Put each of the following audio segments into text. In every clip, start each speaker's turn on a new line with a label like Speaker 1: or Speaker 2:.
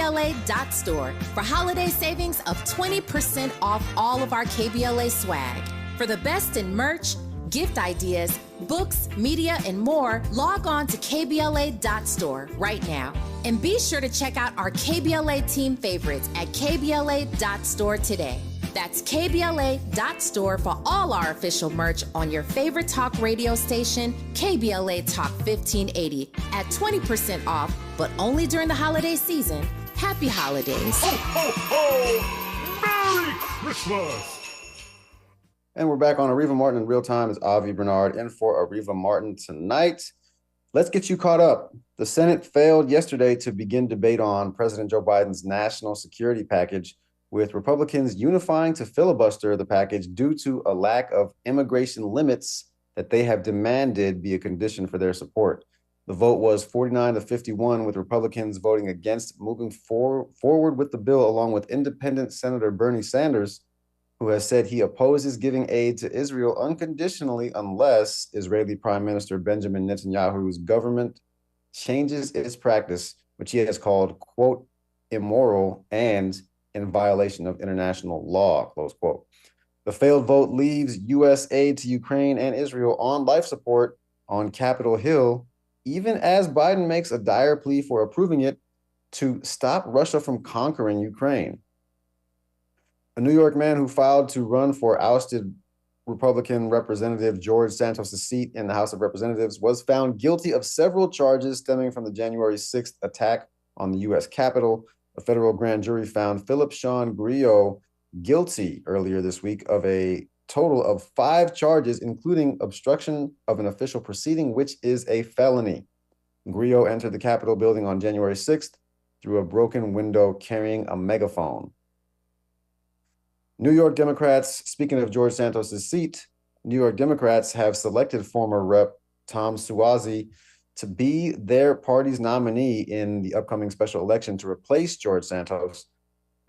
Speaker 1: KBLA.store for holiday savings of 20% off all of our KBLA swag. For the best in merch, gift ideas, books, media, and more, log on to KBLA.store right now. And be sure to check out our KBLA team favorites at KBLA.store today. That's KBLA.store for all our official merch on your favorite talk radio station, KBLA Talk 1580, at 20% off, but only during the holiday season. Happy holidays.
Speaker 2: Ho, ho, ho! Merry Christmas!
Speaker 3: And we're back on Areva Martin in real time. It's Avi Bernard in for Areva Martin tonight. Let's get you caught up. The Senate failed yesterday to begin debate on President Joe Biden's national security package, with Republicans unifying to filibuster the package due to a lack of immigration limits that they have demanded be a condition for their support. The vote was 49-51, with Republicans voting against moving forward with the bill, along with independent Senator Bernie Sanders, who has said he opposes giving aid to Israel unconditionally unless Israeli Prime Minister Benjamin Netanyahu's government changes its practice, which he has called, quote, immoral and in violation of international law, close quote. The failed vote leaves U.S. aid to Ukraine and Israel on life support on Capitol Hill, even as Biden makes a dire plea for approving it to stop Russia from conquering Ukraine. A New York man who filed to run for ousted Republican Representative George Santos' seat in the House of Representatives was found guilty of several charges stemming from the January 6th attack on the U.S. Capitol. A federal grand jury found Philip Sean Grillo guilty earlier this week of a total of 5 charges, including obstruction of an official proceeding, which is a felony. Grillo entered the Capitol building on January 6th through a broken window carrying a megaphone. New York Democrats, speaking of George Santos' seat, New York Democrats have selected former Rep. Tom Suozzi to be their party's nominee in the upcoming special election to replace George Santos.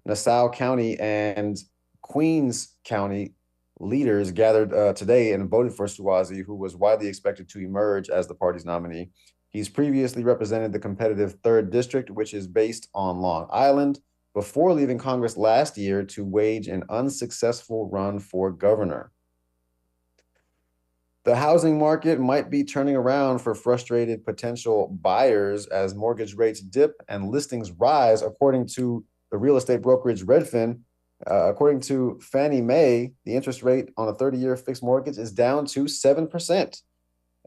Speaker 3: Nassau County and Queens County leaders gathered today and voted for Suozzi, who was widely expected to emerge as the party's nominee. He's previously represented the competitive 3rd District, which is based on Long Island, before leaving Congress last year to wage an unsuccessful run for governor. The housing market might be turning around for frustrated potential buyers as mortgage rates dip and listings rise, according to the real estate brokerage Redfin. According to Fannie Mae, the interest rate on a 30-year fixed mortgage is down to 7%.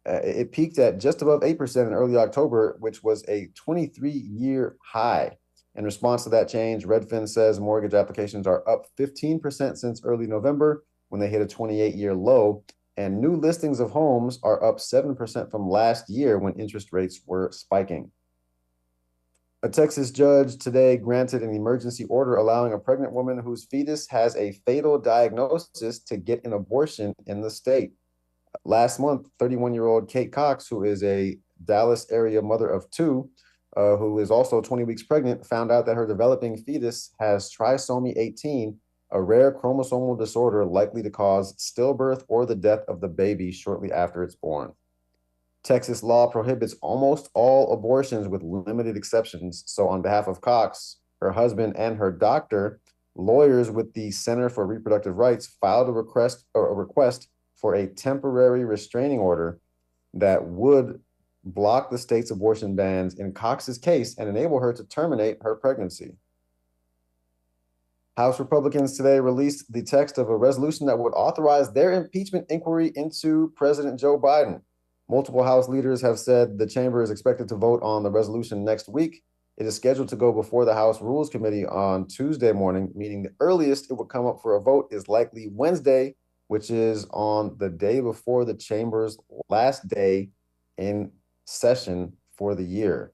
Speaker 3: It peaked at just above 8% in early October, which was a 23-year high. In response to that change, Redfin says mortgage applications are up 15% since early November, when they hit a 28-year low, and new listings of homes are up 7% from last year when interest rates were spiking. A Texas judge today granted an emergency order allowing a pregnant woman whose fetus has a fatal diagnosis to get an abortion in the state. Last month, 31-year-old Kate Cox, who is a Dallas area mother of 2, who is also 20 weeks pregnant, found out that her developing fetus has trisomy 18, a rare chromosomal disorder likely to cause stillbirth or the death of the baby shortly after it's born. Texas law prohibits almost all abortions with limited exceptions. So on behalf of Cox, her husband, and her doctor, lawyers with the Center for Reproductive Rights filed a request for a temporary restraining order that would block the state's abortion bans in Cox's case and enable her to terminate her pregnancy. House Republicans today released the text of a resolution that would authorize their impeachment inquiry into President Joe Biden. Multiple House leaders have said the chamber is expected to vote on the resolution next week. It is scheduled to go before the House Rules Committee on Tuesday morning, meaning the earliest it would come up for a vote is likely Wednesday, which is on the day before the chamber's last day in session for the year.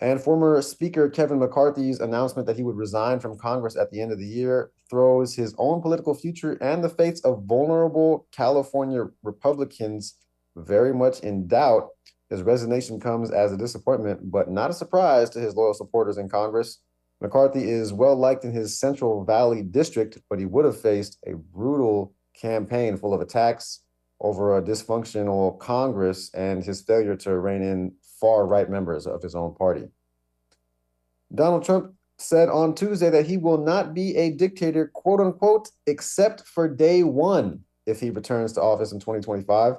Speaker 3: And former Speaker Kevin McCarthy's announcement that he would resign from Congress at the end of the year throws his own political future and the fates of vulnerable California Republicans very much in doubt. His resignation comes as a disappointment, but not a surprise to his loyal supporters in Congress. McCarthy is well liked in his Central Valley district, but he would have faced a brutal campaign full of attacks over a dysfunctional Congress and his failure to rein in far-right members of his own party. Donald Trump said on Tuesday that he will not be a dictator, quote unquote, except for day one if he returns to office in 2025.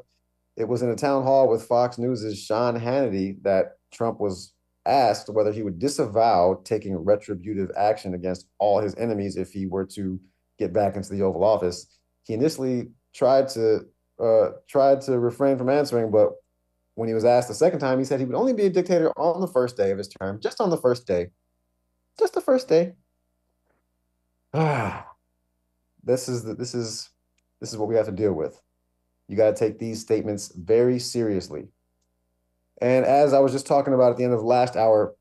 Speaker 3: It was in a town hall with Fox News' Sean Hannity that Trump was asked whether he would disavow taking retributive action against all his enemies if he were to get back into the Oval Office. He initially tried to refrain from answering, but when he was asked the second time, he said he would only be a dictator on the first day of his term, just on the first day. Just the first day. This is what we have to deal with. You got to take these statements very seriously. And as I was just talking about at the end of last hour,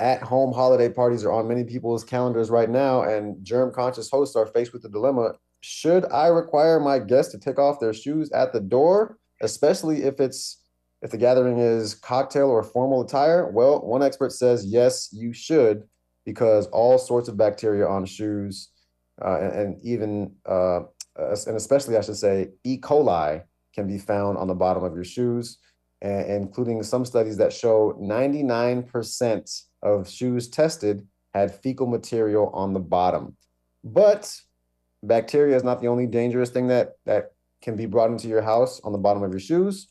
Speaker 3: at-home holiday parties are on many people's calendars right now, and germ-conscious hosts are faced with the dilemma: should I require my guests to take off their shoes at the door, especially if the gathering is cocktail or formal attire? Well, one expert says yes, you should, because all sorts of bacteria on shoes, and especially, I should say, E. coli can be found on the bottom of your shoes, including some studies that show 99% of shoes tested had fecal material on the bottom. But bacteria is not the only dangerous thing that can be brought into your house on the bottom of your shoes.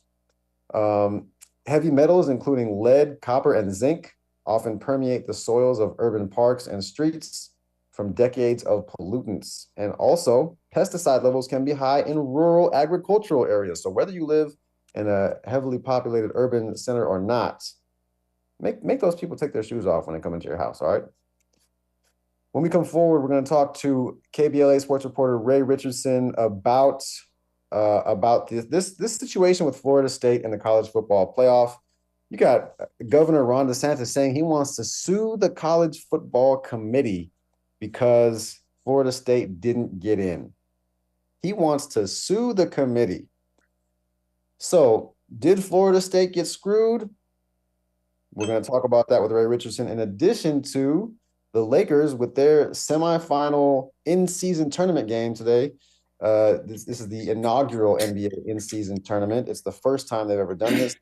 Speaker 3: Heavy metals, including lead, copper, and zinc, often permeate the soils of urban parks and streets from decades of pollutants. And also, pesticide levels can be high in rural agricultural areas. So whether you live in a heavily populated urban center or not, make those people take their shoes off when they come into your house, all right? When we come forward, we're going to talk to KBLA sports reporter Ray Richardson about this situation with Florida State and the college football playoff. You got Governor Ron DeSantis saying he wants to sue the college football committee because Florida State didn't get in. He wants to sue the committee. So, did Florida State get screwed? We're going to talk about that with Ray Richardson, in addition to the Lakers with their semifinal in-season tournament game today. This is the inaugural NBA in-season tournament. It's the first time they've ever done this.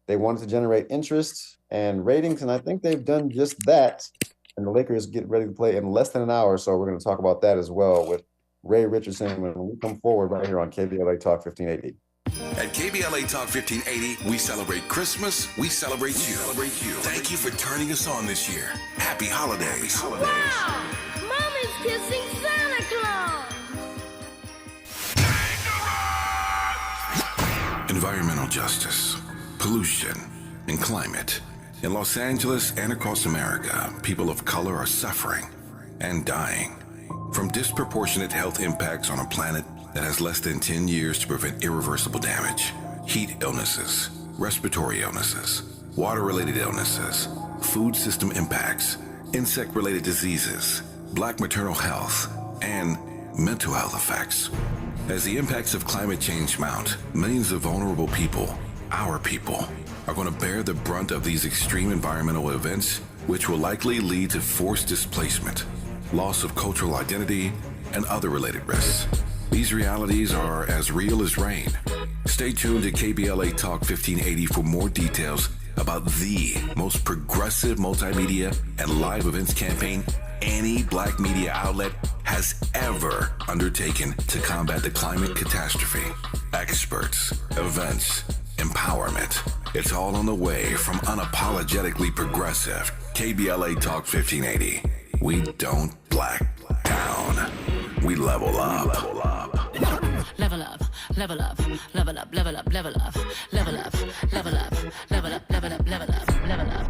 Speaker 3: They wanted to generate interest and ratings, and I think they've done just that. And the Lakers get ready to play in less than an hour, so we're going to talk about that as well with Ray Richardson when we come forward right here on KBLA Talk 1580.
Speaker 4: At KBLA Talk 1580, we celebrate Christmas, we celebrate you. Thank you for turning us on this year. Happy holidays.
Speaker 5: Wow! Mommy's kissing Santa Claus!
Speaker 4: Environmental justice, pollution, and climate. In Los Angeles and across America, people of color are suffering and dying from disproportionate health impacts on a planet that has less than 10 years to prevent irreversible damage. Heat illnesses, respiratory illnesses, water-related illnesses, food system impacts, insect-related diseases, Black maternal health, and mental health effects. As the impacts of climate change mount, millions of vulnerable people, our people, are going to bear the brunt of these extreme environmental events, which will likely lead to forced displacement, loss of cultural identity, and other related risks. These realities are as real as rain. Stay tuned to KBLA Talk 1580 for more details about the most progressive multimedia and live events campaign any Black media outlet has ever undertaken to combat the climate catastrophe. Experts, events, empowerment. It's all on the way from unapologetically progressive KBLA Talk 1580. We don't black down. We level up.
Speaker 5: Level up, level up, level up, level up, level up, level up, level up, level up, level up, level up, level up, level up.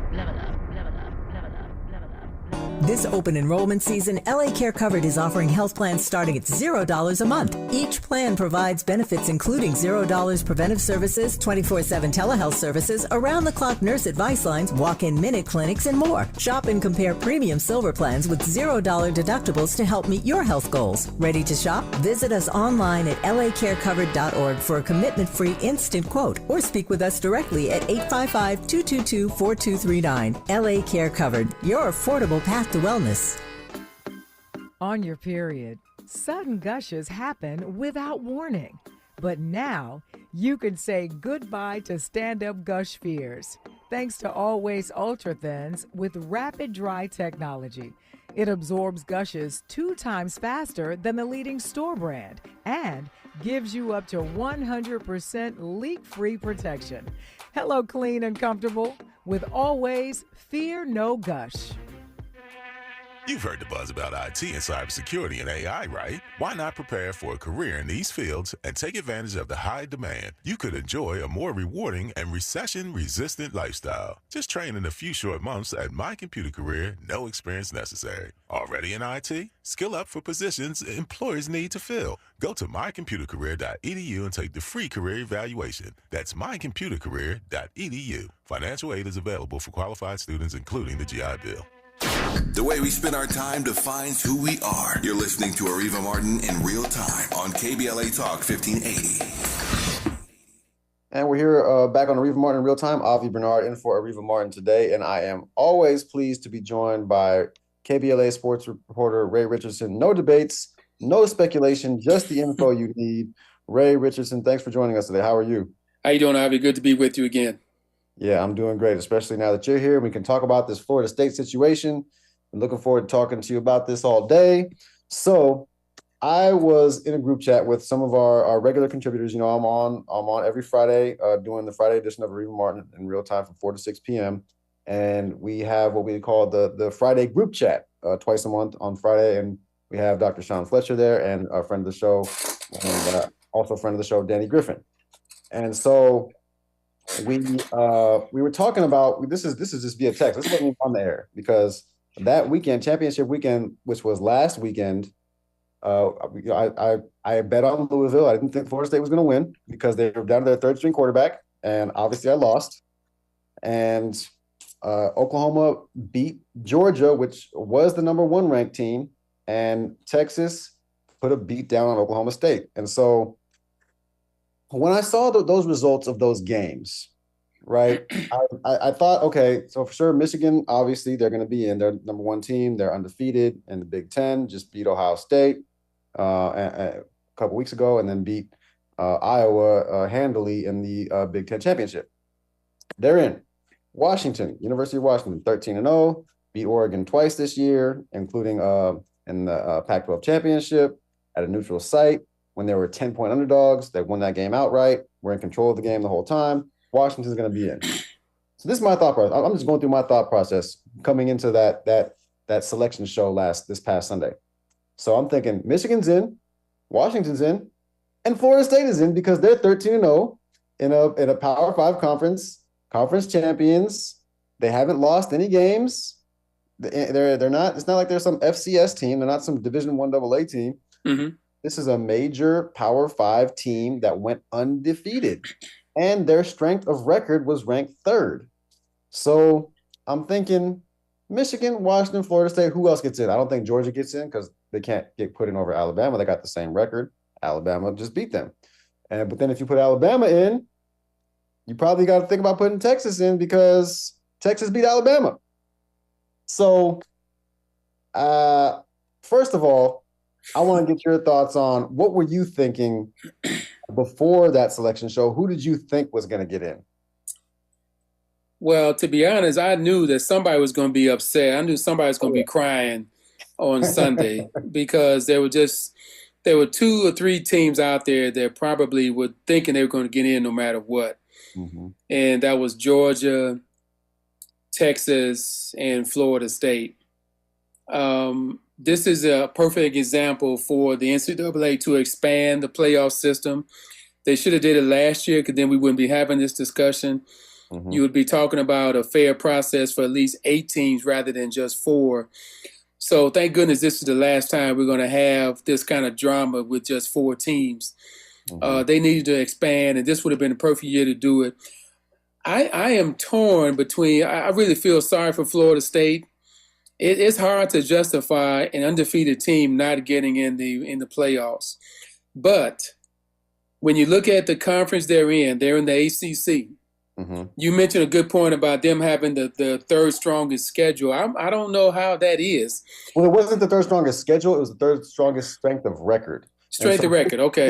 Speaker 6: This open enrollment season, LA Care Covered is offering health plans starting at $0 a month. Each plan provides benefits including $0 preventive services, 24/7 telehealth services, around-the-clock nurse advice lines, walk-in minute clinics, and more. Shop and compare premium silver plans with $0 deductibles to help meet your health goals. Ready to shop? Visit us online at lacarecovered.org for a commitment-free instant quote, or speak with us directly at 855-222-4239. LA Care Covered, your affordable path to wellness.
Speaker 7: On your period, sudden gushes happen without warning. But now you can say goodbye to stand-up gush fears. thanks to Always Ultra Thins with rapid dry technology. It absorbs gushes 2 times faster than the leading store brand and gives you up to 100% leak-free protection. Hello, clean and comfortable with Always Fear No Gush.
Speaker 8: You've heard the buzz about IT and cybersecurity and AI, right? Why not prepare for a career in these fields and take advantage of the high demand? You could enjoy a more rewarding and recession-resistant lifestyle. Just train in a few short months at My Computer Career, no experience necessary. Already in IT? Skill up for positions employers need to fill. Go to mycomputercareer.edu and take the free career evaluation. That's mycomputercareer.edu. Financial aid is available for qualified students, including the GI Bill.
Speaker 4: The way we spend our time defines who we are. You're listening to Areva Martin in real time on KBLA Talk 1580.
Speaker 3: And we're here back on Areva Martin in real time. Avi Bernard in for Areva Martin today. And I am always pleased to be joined by KBLA sports reporter Ray Richardson. No debates, no speculation, just the info you need. Ray Richardson, thanks for joining us today. How are you?
Speaker 9: How you doing, Avi? Good to be with you again.
Speaker 3: Yeah, I'm doing great, especially now that you're here. We can talk about this Florida State situation. I'm looking forward to talking to you about this all day. So I was in a group chat with some of our regular contributors. You know, I'm on every Friday doing the Friday edition of Areva Martin in real time from 4 to 6 p.m. And we have what we call the Friday group chat twice a month on Friday. And we have Dr. Sean Fletcher there and a friend of the show, and also a friend of the show, Danny Griffin. And so we were talking about this is just via text. This wasn't even on the air because that weekend, championship weekend, which was last weekend, I bet on Louisville. I didn't think Florida State was going to win because they were down to their third string quarterback, and obviously I lost. And Oklahoma beat Georgia, which was the number 1 ranked team, and Texas put a beat down on Oklahoma State. And so when I saw those results of those games, right, I thought, okay, so for sure, Michigan, obviously, they're going to be in. They're number 1 team. They're undefeated in the Big Ten, just beat Ohio State a couple weeks ago, and then beat Iowa handily in the Big Ten championship. They're in. Washington, University of Washington, 13-0, beat Oregon twice this year, including in the Pac-12 championship at a neutral site. When they were 10-point underdogs, they won that game outright. We're in control of the game the whole time. Washington's going to be in. So this is my thought process. I'm just going through my thought process coming into that selection show this past Sunday. So I'm thinking Michigan's in, Washington's in, and Florida State is in because they're 13-0 in a Power 5 conference champions. They haven't lost any games. They're not. It's not like they're some FCS team. They're not some Division I AA team. Mm-hmm. This is a major Power 5 team that went undefeated, and their strength of record was ranked 3rd. So I'm thinking Michigan, Washington, Florida State. Who else gets in? I don't think Georgia gets in because they can't get put in over Alabama. They got the same record. Alabama just beat them. But then if you put Alabama in, you probably got to think about putting Texas in because Texas beat Alabama. So first of all, I want to get your thoughts on what were you thinking before that selection show? Who did you think was going to get in?
Speaker 9: Well, to be honest, I knew that somebody was going to be upset. I knew somebody was going to be crying on Sunday because there were 2 or 3 teams out there that probably were thinking they were going to get in no matter what. Mm-hmm. And that was Georgia, Texas, and Florida State. This is a perfect example for the NCAA to expand the playoff system. They should have did it last year because then we wouldn't be having this discussion. Mm-hmm. You would be talking about a fair process for at least 8 teams rather than just 4. So thank goodness this is the last time we're going to have this kind of drama with just 4 teams. Mm-hmm. They needed to expand, and this would have been a perfect year to do it. I am torn between – I really feel sorry for Florida State. It's hard to justify an undefeated team not getting in the playoffs. But when you look at the conference they're in the ACC. Mm-hmm. You mentioned a good point about them having the 3rd strongest schedule. I don't know how that is.
Speaker 3: Well, it wasn't the 3rd strongest schedule. It was the 3rd strongest strength of record.
Speaker 9: Strength of record, okay.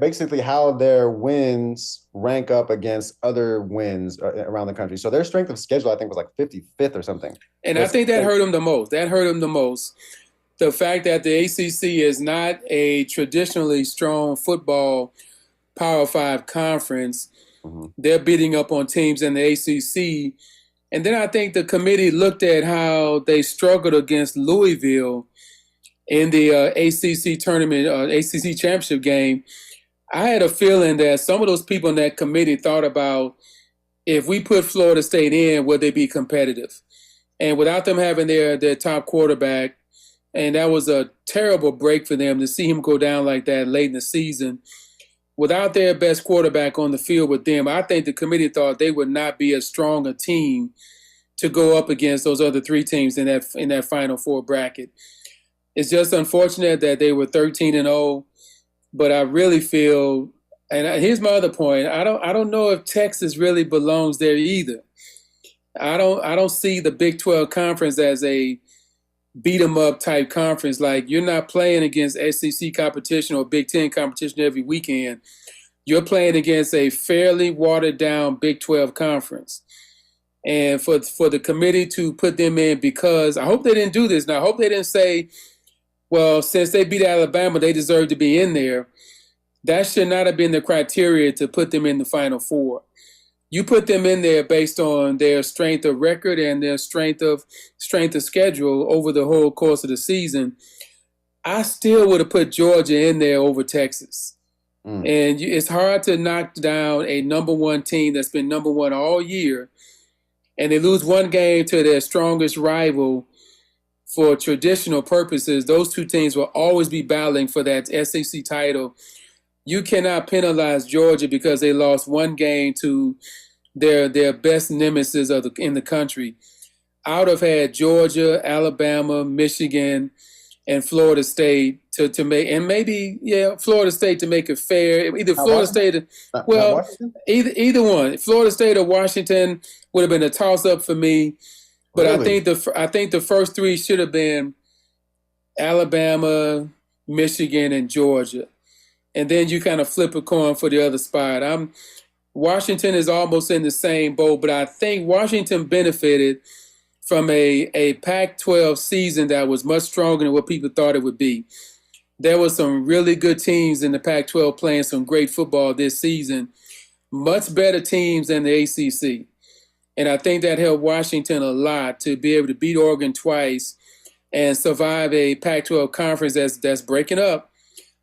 Speaker 3: Basically how their wins rank up against other wins around the country. So their strength of schedule, I think, was like 55th or something.
Speaker 9: And I think that hurt them the most. The fact that the ACC is not a traditionally strong football Power 5 conference. Mm-hmm. They're beating up on teams in the ACC. And then I think the committee looked at how they struggled against Louisville in the ACC tournament, ACC championship game. I had a feeling that some of those people in that committee thought about, if we put Florida State in, would they be competitive? And without them having their top quarterback, and that was a terrible break for them to see him go down like that late in the season. Without their best quarterback on the field with them, I think the committee thought they would not be as strong a team to go up against those other three teams in that Final Four bracket. It's just unfortunate that they were 13-0, but I really feel, and here's my other point, I don't know if Texas really belongs there either. I don't see the Big 12 conference as a beat 'em up type conference. Like, you're not playing against SEC competition or Big 10 competition every weekend. You're playing against a fairly watered down Big 12 conference. And for the committee to put them in, because I hope they didn't do this. Now, I hope they didn't say, well, since they beat Alabama, they deserve to be in there. That should not have been the criteria to put them in the Final Four. You put them in there based on their strength of record and their strength of schedule over the whole course of the season. I still would have put Georgia in there over Texas. And it's hard to knock down a number one team that's been number one all year, and they lose one game to their strongest rival. For traditional purposes, those two teams will always be battling for that SEC title. You cannot penalize Georgia because they lost one game to their best nemesis in the country. I would have had Georgia, Alabama, Michigan, and Florida State to make, and maybe Florida State to make it fair. Either Florida State, either one, Florida State or Washington would have been a toss up for me. But really? I think the first three should have been Alabama, Michigan, and Georgia. And then you kind of flip a coin for the other spot. Washington is almost in the same boat, but I think Washington benefited from a Pac-12 season that was much stronger than what people thought it would be. There were some really good teams in the Pac-12 playing some great football this season, much better teams than the ACC. And I think that helped Washington a lot to be able to beat Oregon twice and survive a Pac-12 conference that's breaking up.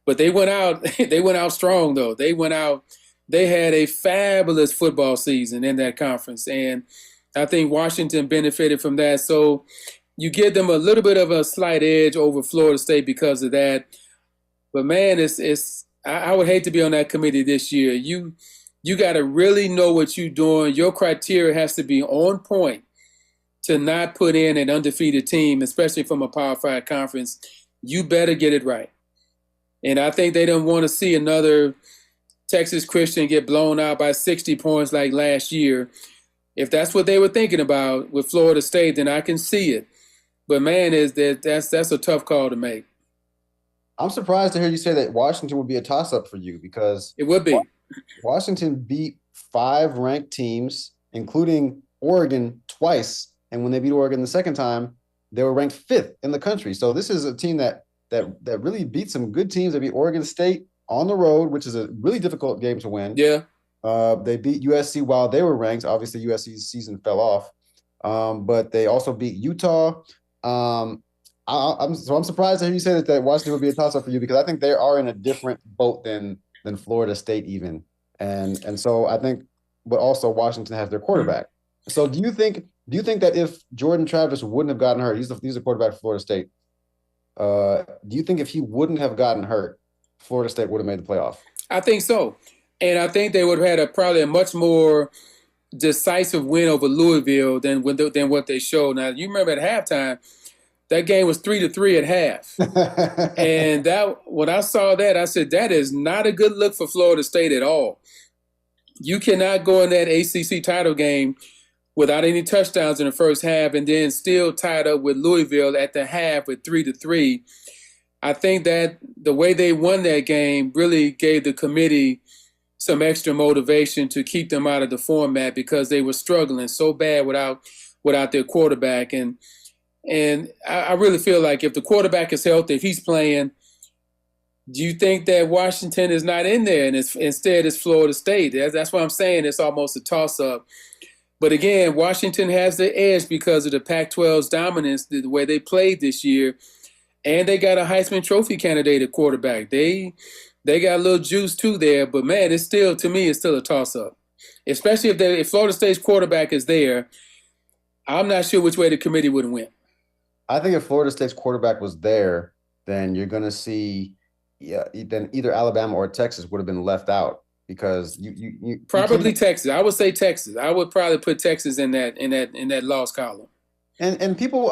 Speaker 9: But they went out strong though. They had a fabulous football season in that conference. And I think Washington benefited from that. So you give them a little bit of a slight edge over Florida State because of that. But man, I would hate to be on that committee this year. You got to really know what you're doing. Your criteria has to be on point to not put in an undefeated team, especially from a Power 5 conference. You better get it right. And I think they don't want to see another Texas Christian get blown out by 60 points like last year. If that's what they were thinking about with Florida State, then I can see it. But man, that's a tough call to make.
Speaker 3: I'm surprised to hear you say that Washington would be a toss-up for you, because
Speaker 9: it would be.
Speaker 3: Washington beat 5 ranked teams, including Oregon, twice. And when they beat Oregon the second time, they were ranked 5th in the country. So this is a team that really beat some good teams. They beat Oregon State on the road, which is a really difficult game to win.
Speaker 9: Yeah.
Speaker 3: They beat USC while they were ranked. Obviously, USC's season fell off. But they also beat Utah. I'm surprised to hear you say that Washington would be a toss-up for you, because I think they are in a different boat than Florida State even. And so I think, but also Washington has their quarterback. So do you think that if Jordan Travis wouldn't have gotten hurt, he's a quarterback for Florida State, do you think if he wouldn't have gotten hurt, Florida State would have made the playoff?
Speaker 9: I think so. And I think they would have had probably a much more decisive win over Louisville than what they showed. Now, you remember at halftime, that game was 3-3 at half. And when I saw that, I said, that is not a good look for Florida State at all. You cannot go in that ACC title game without any touchdowns in the first half and then still tied up with Louisville at the half with 3-3. I think that the way they won that game really gave the committee some extra motivation to keep them out of the format because they were struggling so bad without their quarterback. And I really feel like if the quarterback is healthy, if he's playing, do you think that Washington is not in there and instead it's Florida State? That's what I'm saying. It's almost a toss-up. But again, Washington has the edge because of the Pac-12's dominance, the way they played this year. And they got a Heisman Trophy candidate at quarterback. They got a little juice too there. But, man, it's still, to me, it's still a toss-up. Especially if Florida State's quarterback is there, I'm not sure which way the committee would win.
Speaker 3: I think if Florida State's quarterback was there, then you're going to see then either Alabama or Texas would have been left out because you
Speaker 9: probably Texas. I would say Texas. I would probably put Texas in that loss column.
Speaker 3: And I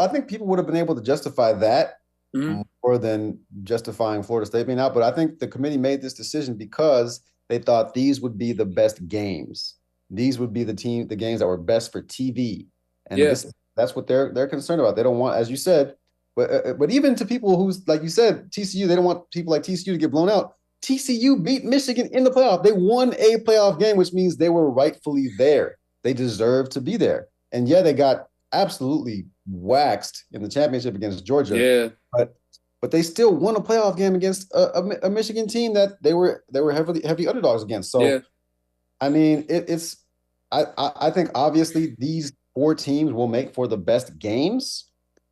Speaker 3: think people would have been able to justify that more than justifying Florida State being out. But I think the committee made this decision because they thought these would be the best games. These would be the games that were best for TV. And that's what they're concerned about. They don't want, as you said, but even to people who's, like you said, TCU, they don't want people like TCU to get blown out. TCU beat Michigan in the playoff. They won a playoff game, which means they were rightfully there. They deserve to be there. And they got absolutely waxed in the championship against Georgia.
Speaker 9: Yeah.
Speaker 3: But they still won a playoff game against a Michigan team that they were heavy underdogs against. So, I mean, I think obviously these 4 teams will make for the best games.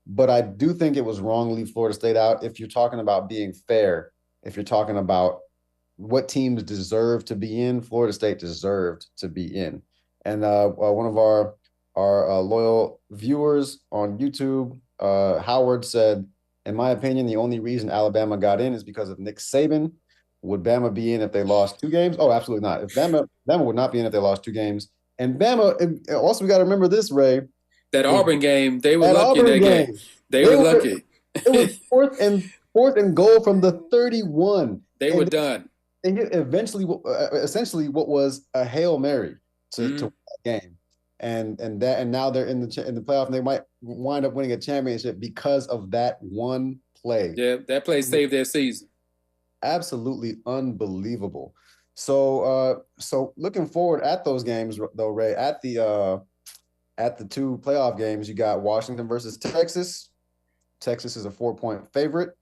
Speaker 3: But I do think it was wrong to leave Florida State out if you're talking about being fair. If you're talking about what teams deserve to be in, Florida State deserved to be in. And one of our loyal viewers on YouTube, Howard, said, in my opinion, the only reason Alabama got in is because of Nick Saban. Would Bama be in if they lost 2 games? Oh, absolutely not. If Bama would not be in if they lost 2 games. And Bama, and also we got to remember this, Ray.
Speaker 9: That Auburn game, they were lucky in that game. They were lucky.
Speaker 3: It was fourth and goal from the 31.
Speaker 9: They were done.
Speaker 3: And essentially what was a Hail Mary to win that game. And now they're in the playoff and they might wind up winning a championship because of that one play.
Speaker 9: Yeah, that play saved their season.
Speaker 3: Absolutely unbelievable. So looking forward at those games though, Ray, at the 2 playoff games, you got Washington versus Texas. Texas is a 4-point favorite.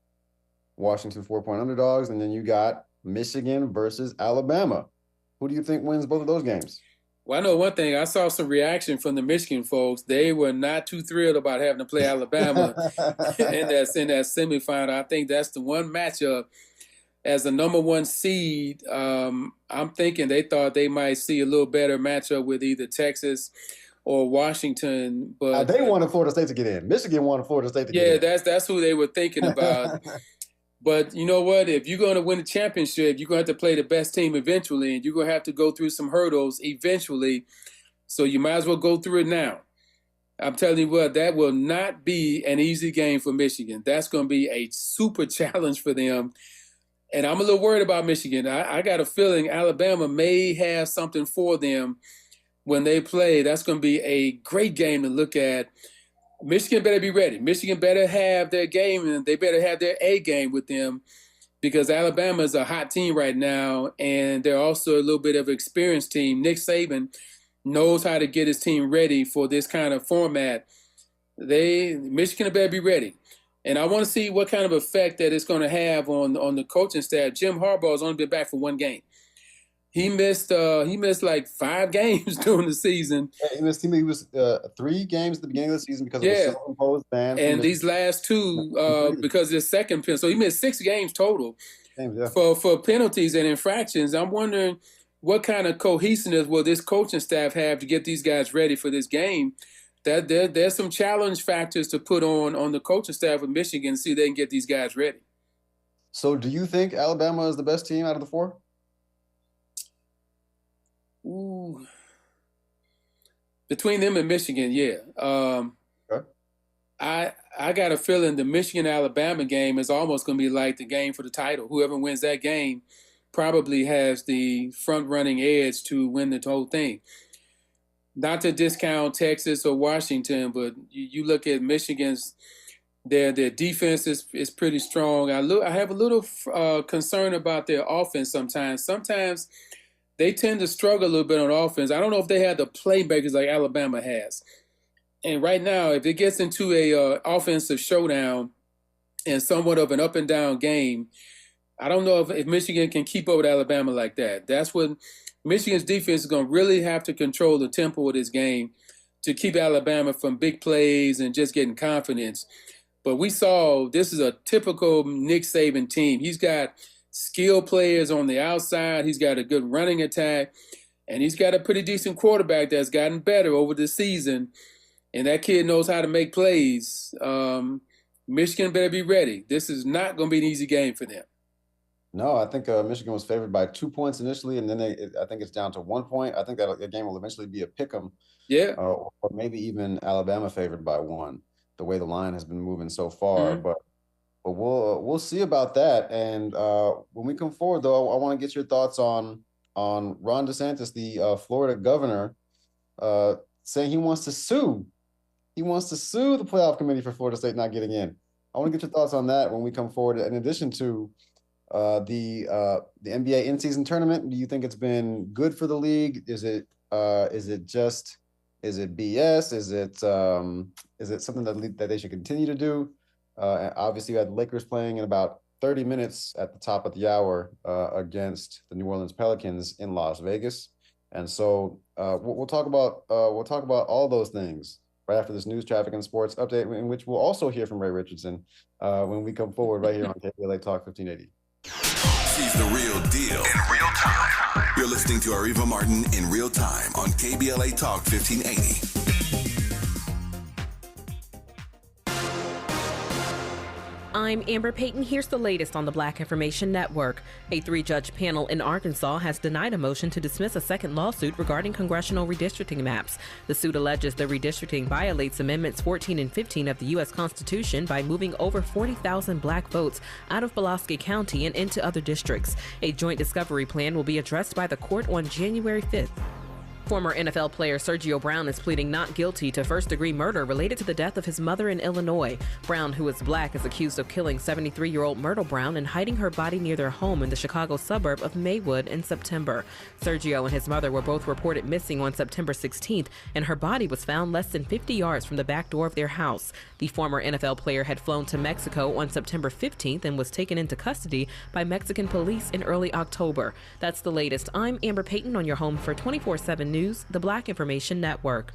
Speaker 3: Washington 4-point underdogs. And then you got Michigan versus Alabama. Who do you think wins both of those games?
Speaker 9: Well, I know one thing. I saw some reaction from the Michigan folks. They were not too thrilled about having to play Alabama in that semifinal. I think that's the one matchup as the number 1 seed. I'm thinking they thought they might see a little better matchup with either Texas or Washington, but
Speaker 3: they wanted Florida State to get in. Michigan wanted Florida State to get in.
Speaker 9: Yeah, that's who they were thinking about. But you know what? If you're going to win a championship, you're going to have to play the best team eventually, and you're going to have to go through some hurdles eventually. So you might as well go through it now. I'm telling you what, that will not be an easy game for Michigan. That's going to be a super challenge for them. And I'm a little worried about Michigan. I got a feeling Alabama may have something for them when they play. That's going to be a great game to look at. Michigan better be ready. Michigan better have their game, and they better have their A game with them because Alabama is a hot team right now, and they're also a little bit of an experienced team. Nick Saban knows how to get his team ready for this kind of format. Michigan better be ready. And I want to see what kind of effect that it's going to have on the coaching staff. Jim Harbaugh's only been back for 1 game. He missed like 5 games during the season.
Speaker 3: Yeah, he was 3 games at the beginning of the season because of the self-imposed ban.
Speaker 9: And these last 2 because of his second penalty. So he missed 6 games total for penalties and infractions. I'm wondering what kind of cohesiveness will this coaching staff have to get these guys ready for this game. That there's some challenge factors to put on the coaching staff of Michigan to see if they can get these guys ready.
Speaker 3: So do you think Alabama is the best team out of the 4?
Speaker 9: Ooh. Between them and Michigan, yeah.
Speaker 3: Okay.
Speaker 9: I got a feeling the Michigan-Alabama game is almost going to be like the game for the title. Whoever wins that game probably has the front-running edge to win the whole thing. Not to discount Texas or Washington, but you look at Michigan's Their defense is pretty strong. I have a little concern about their offense sometimes. Sometimes they tend to struggle a little bit on offense. I don't know if they have the playmakers like Alabama has. And right now, if it gets into a offensive showdown and somewhat of an up and down game, I don't know if Michigan can keep up with Alabama like that. That's when Michigan's defense is going to really have to control the tempo of this game to keep Alabama from big plays and just getting confidence. But we saw this is a typical Nick Saban team. He's got skilled players on the outside. He's got a good running attack. And he's got a pretty decent quarterback that's gotten better over the season. And that kid knows how to make plays. Michigan better be ready. This is not going to be an easy game for them.
Speaker 3: No, I think Michigan was favored by 2 points initially, and then I think it's down to 1 point. I think that the game will eventually be a pick'em.
Speaker 9: Yeah.
Speaker 3: Or maybe even Alabama favored by 1, the way the line has been moving so far.
Speaker 9: Mm-hmm.
Speaker 3: But we'll see about that. And when we come forward, though, I want to get your thoughts on Ron DeSantis, the Florida governor, saying he wants to sue. He wants to sue the playoff committee for Florida State not getting in. I want to get your thoughts on that when we come forward. In addition to the NBA in-season tournament, do you think it's been good for the league? Is it BS? Is it something that they should continue to do? Obviously, you had the Lakers playing in about 30 minutes at the top of the hour against the New Orleans Pelicans in Las Vegas, and so we'll talk about all those things right after this news, traffic, and sports update, in which we'll also hear from Ray Richardson when we come forward right here on KBLA Talk 1580.
Speaker 4: She's the real deal in real time. You're listening to Areva Martin in real time on KBLA Talk 1580.
Speaker 10: I'm Amber Payton. Here's the latest on the Black Information Network. A 3-judge panel in Arkansas has denied a motion to dismiss a second lawsuit regarding congressional redistricting maps. The suit alleges the redistricting violates Amendments 14 and 15 of the U.S. Constitution by moving over 40,000 black votes out of Pulaski County and into other districts. A joint discovery plan will be addressed by the court on January 5th. Former NFL player Sergio Brown is pleading not guilty to first-degree murder related to the death of his mother in Illinois. Brown, who is black, is accused of killing 73-year-old Myrtle Brown and hiding her body near their home in the Chicago suburb of Maywood in September. Sergio and his mother were both reported missing on September 16th, and her body was found less than 50 yards from the back door of their house. The former NFL player had flown to Mexico on September 15th and was taken into custody by Mexican police in early October. That's the latest. I'm Amber Payton on your home for 24/7 News, the Black Information Network.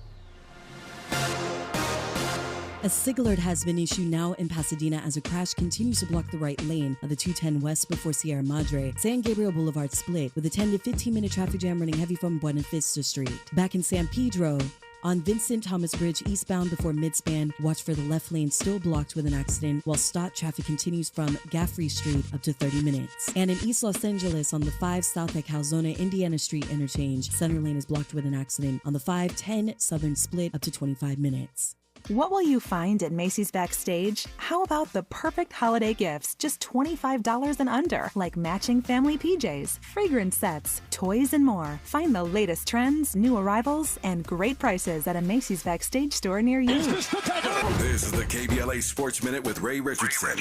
Speaker 11: A SIG alert has been issued now in Pasadena as a crash continues to block the right lane of the 210 west before Sierra Madre. San Gabriel Boulevard split with a 10 to 15-minute traffic jam running heavy from Buena Vista Street. Back in San Pedro, on Vincent Thomas Bridge eastbound before midspan, watch for the left lane still blocked with an accident, while stop traffic continues from Gaffrey Street up to 30 minutes. And in East Los Angeles on the 5 South at Calzona Indiana Street interchange, center lane is blocked with an accident on the 510 Southern split up to 25 minutes.
Speaker 12: What will you find at Macy's Backstage? How about the perfect holiday gifts, just $25 and under, like matching family PJs, fragrance sets, toys, and more. Find the latest trends, new arrivals, and great prices at a Macy's Backstage store near you.
Speaker 4: This is the KBLA Sports Minute with Ray Richardson.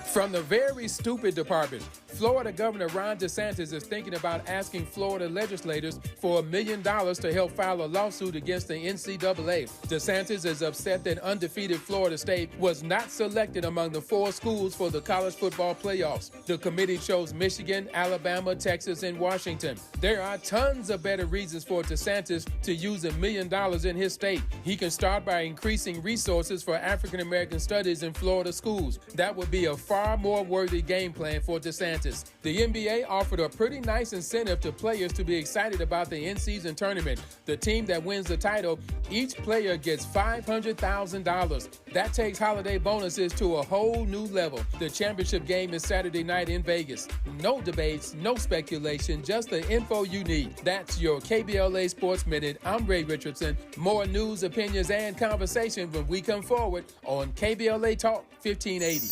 Speaker 9: From the very stupid department, Florida Governor Ron DeSantis is thinking about asking Florida legislators for $1 million to help file a lawsuit against the NCAA. DeSantis is upset that undefeated Florida State was not selected among the 4 schools for the college football playoffs. The committee chose Michigan, Alabama, Texas, and Washington. There are tons of better reasons for DeSantis to use $1 million in his state. He can start by increasing resources for African American studies in Florida schools. That would be a far more worthy game plan for DeSantis. The NBA offered a pretty nice incentive to players to be excited about the in-season tournament. The team that wins the title, each player gets $500,000. That takes holiday bonuses to a whole new level. The championship game is Saturday night in Vegas. No debates, no speculation, just the info you need. That's your KBLA Sports Minute. I'm Ray Richardson. More news, opinions, and conversation when we come forward on KBLA Talk 1580.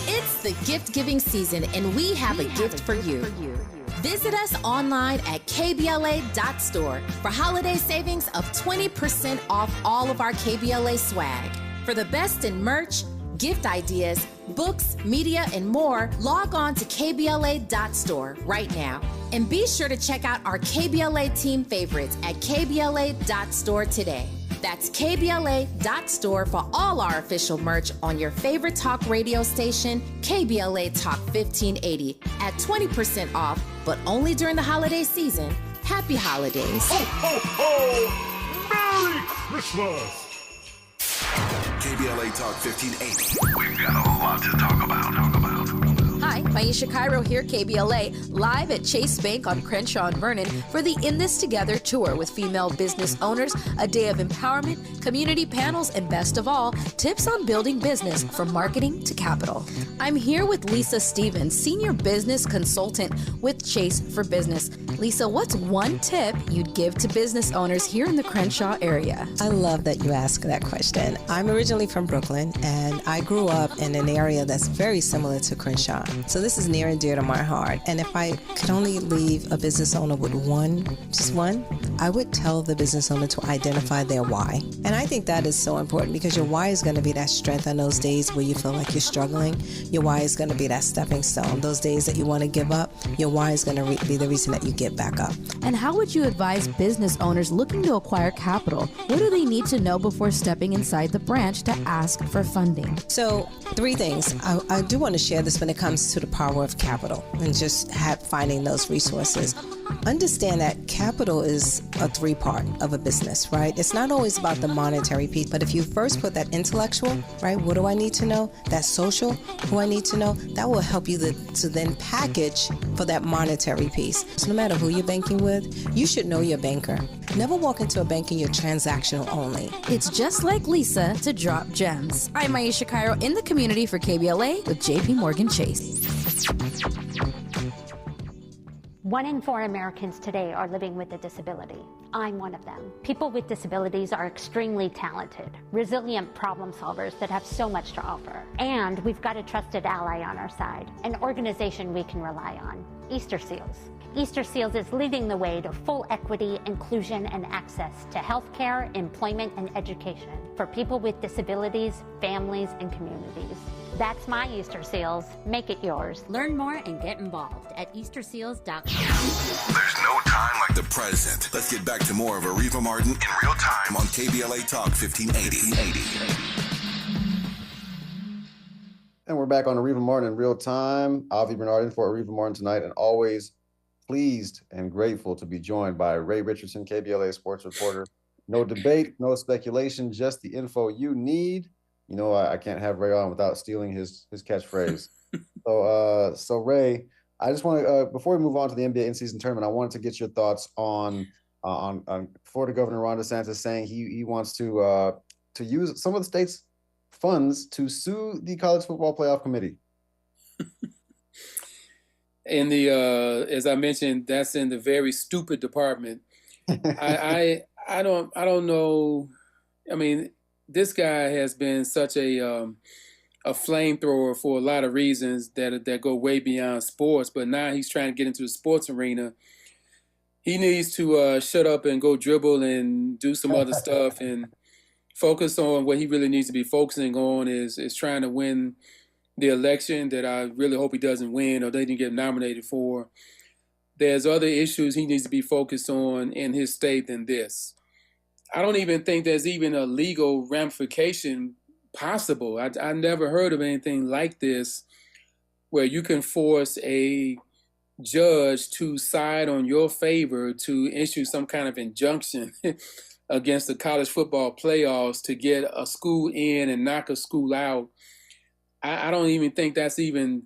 Speaker 1: It's the gift-giving season, and we have a gift for you. Visit us online at kbla.store for holiday savings of 20% off all of our KBLA swag. For the best in merch, gift ideas, books, media, and more, log on to kbla.store right now. And be sure to check out our KBLA team favorites at kbla.store today. That's kbla.store for all our official merch on your favorite talk radio station, KBLA Talk 1580, at 20% off, but only during the holiday season. Happy holidays.
Speaker 2: Ho, ho, ho! Merry Christmas!
Speaker 4: KBLA Talk 1580. We've got a lot to talk about.
Speaker 13: Hi, Maisha Cairo here, KBLA, live at Chase Bank on Crenshaw and Vernon for the In This Together tour with female business owners, a day of empowerment, community panels, and best of all, tips on building business from marketing to capital. I'm here with Lisa Stevens, Senior Business Consultant with Chase for Business. Lisa, what's one tip you'd give to business owners here in the Crenshaw area?
Speaker 14: I love that you asked that question. I'm originally from Brooklyn, and I grew up in an area that's very similar to Crenshaw. So this is near and dear to my heart. And if I could only leave a business owner with just one, I would tell the business owner to identify their why. And I think that is so important because your why is going to be that strength on those days where you feel like you're struggling. Your why is going to be that stepping stone. Those days that you want to give up, your why is going to be the reason that you get back up.
Speaker 13: And how would you advise business owners looking to acquire capital? What do they need to know before stepping inside the branch to ask for funding?
Speaker 14: So 3 things. I do want to share this when it comes to the power of capital and just finding those resources. Understand that capital is a 3-part of a business, right? It's not always about the monetary piece, but if you first put that intellectual, right? What do I need to know? That social, who I need to know, that will help you to then package for that monetary piece. So no matter who you're banking with, you should know your banker. Never walk into a bank and you're transactional only.
Speaker 13: It's just like Lisa to drop gems. I'm Maisha Cairo in the community for KBLA with JP Morgan Chase.
Speaker 15: 1 in 4 Americans today are living with a disability. I'm one of them. People with disabilities are extremely talented, resilient problem solvers that have so much to offer. And we've got a trusted ally on our side, an organization we can rely on, Easter Seals. Easter Seals is leading the way to full equity, inclusion, and access to healthcare, employment, and education for people with disabilities, families, and communities. That's my Easter Seals. Make it yours.
Speaker 16: Learn more and get involved at easterseals.com.
Speaker 4: There's no time like the present. Let's get back to more of Areva Martin in real time on KBLA Talk 1580.
Speaker 3: And we're back on Areva Martin in real time. Avi Bernard in for Areva Martin tonight, and always pleased and grateful to be joined by Ray Richardson, KBLA sports reporter. No debate, no speculation, just the info you need. You know, I can't have Ray on without stealing his catchphrase. So Ray, I just want to before we move on to the NBA in-season tournament, I wanted to get your thoughts on Florida Governor Ron DeSantis saying he wants to use some of the state's funds to sue the College Football Playoff Committee.
Speaker 9: In the as I mentioned, that's in the very stupid department. I don't know. I mean, this guy has been such a flamethrower for a lot of reasons that go way beyond sports. But now he's trying to get into the sports arena. He needs to shut up and go dribble and do some other stuff and focus on what he really needs to be focusing on is trying to win the election that I really hope he doesn't win or they didn't get nominated for. There's other issues he needs to be focused on in his state than this. I don't even think there's even a legal ramification possible. I never heard of anything like this where you can force a judge to side on your favor to issue some kind of injunction against the college football playoffs to get a school in and knock a school out. I don't even think that's even